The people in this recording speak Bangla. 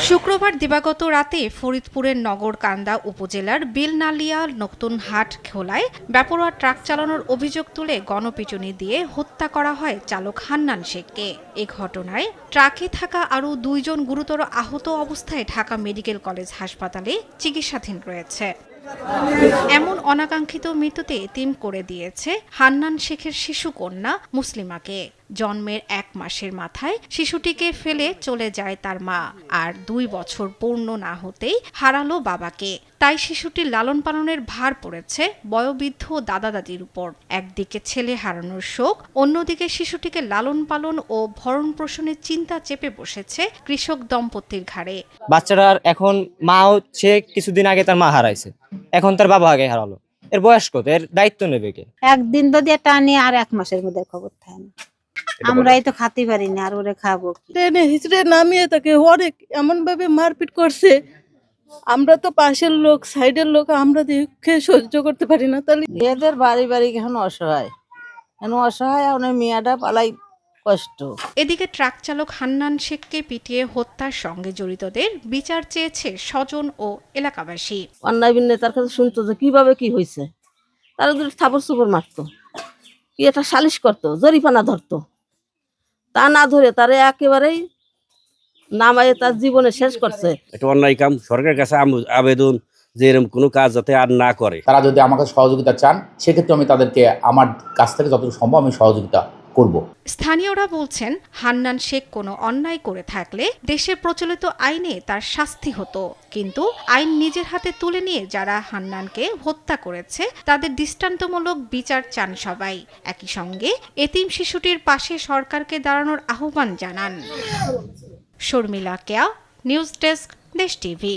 শুক্রবার দিবাগত রাতে ফরিদপুরের নগরকান্দা উপজেলার বেলনালিয়া নতুন হাট খোলায় বেপরোয়া ট্রাক চালানোর অভিযোগ তুলে গণপিটুনি দিয়ে হত্যা করা হয় চালক হান্নান শেখকে। এ ঘটনায় ট্রাকে থাকা আরও 2 জন গুরুতর আহত অবস্থায় ঢাকা মেডিকেল কলেজ হাসপাতালে চিকিৎসাধীন রয়েছে। এমন অনাকাঙ্ক্ষিত মৃত্যুতে এতিম করে দিয়েছে হান্নান শেখের শিশু কন্যা মুসলিমাকে। জন্মের 1 মাসের মাথায় শিশুটিকে ফেলে চলে যায় তার মা, আর 2 বছর পূর্ণ না হতেই হারালো বাবাকে। তাই শিশুটির লালন পালনের ভার পড়েছে বয়োবৃদ্ধ দাদা দাদির উপর। একদিকে ছেলে হারানোর শোক, অন্যদিকে শিশুটিকে লালন পালন ও ভরণ পোষণের চিন্তা চেপে বসেছে কৃষক দম্পতির ঘাড়ে। বাচ্চাটার এখন মা হচ্ছে কিছুদিন আগে তার মা হারাইছে, এখন তার বাবা আগে হারালো। এর বয়স কত? এর দায়িত্ব নেবে কে? একদিন যদি টানি আর 1 মাসের মধ্যে খবর থাকে না। আমরাই তো খাতে পারি না, আর ওরে খাবো কি? ট্রেনে হিচড়ে নামিয়ে তাকে অনেক এমন ভাবে মারপিট করছে, আমরা তো পাশের লোক, সাইডের লোক, আমরা দেখে সহ্য করতে পারি না। তাহলে এদের বাড়ি বাড়ি এখন অসহায়, মেয়েটা পালাই কষ্ট। এদিকে ট্রাক চালক হান্নান শেখকে পিটিয়ে হত্যার সঙ্গে জড়িতদের বিচার চেয়েছে স্বজন ও এলাকাবাসী। অন্যায় বিন্যায় তার কাছে শুনতো যে কিভাবে কি হয়েছে, তারা যদি থাপড় চুপড় মারতো, কি এটা সালিশ করতো, জরিপানা ধরতো, তা না ধরে তারে একেবারেই নামায়ে তার জীবনে শেষ করছে। একটা অন্যায় কাম, সরকারের কাছে আবেদন যে এরকম কোনো কাজ যাতে আর না করে। তারা যদি আমার কাছে সহযোগিতা চান, সেক্ষেত্রে আমি তাদেরকে আমার কাছ থেকে যতটুকু সম্ভব আমি সহযোগিতা করব। স্থানীয়রা বলছেন, হান্নান শেখ কোনো অন্যায় করে থাকলে দেশের প্রচলিত আইনে তার শাস্তি হতো, কিন্তু আইন নিজের হাতে তুলে নিয়ে যারা হান্নানকে হত্যা করেছে তাদের দৃষ্টান্তমূলক বিচার চান সবাই। একই সঙ্গে এতিম শিশুটির পাশে সরকারকে দাঁড়ানোর আহ্বান জানান। শর্মিলা কেয়া, নিউজ ডেস্ক, দেশ টিভি।